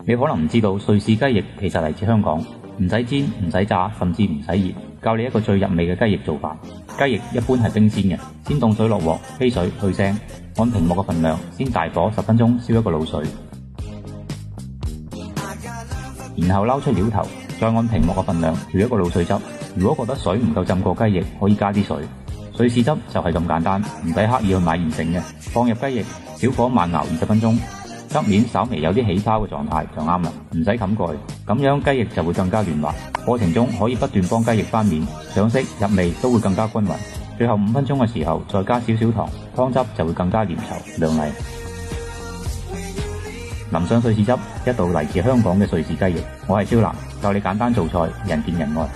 你可能唔知道瑞士雞翼其實嚟自香港，唔使煎，唔使炸，甚至唔使熱。教你一個最入味嘅雞翼做法。雞翼一般係冰鮮嘅，先凍水落鑊，稀水去腥，按平幕嘅份量，先大火10分鐘燒一個滷水，然後撈出料頭，再按平幕嘅份量調一個滷水汁。如果覺得水唔夠浸過雞翼，可以加啲水。瑞士汁就係咁簡單，唔使刻意去買現成嘅，放入雞翼，小火慢熬20分鐘，汁面稍微有啲起泡嘅狀態就啱啦，唔使冚蓋，咁樣雞翼就會更加嫩滑。過程中可以不斷幫雞翼翻面，上色入味都會更加均勻。最後5分鐘嘅時候再加少少糖，湯汁就會更加粘稠亮麗。淋上瑞士汁，一道嚟自香港嘅瑞士雞翼。我係超男，教你簡單做菜，人見人愛。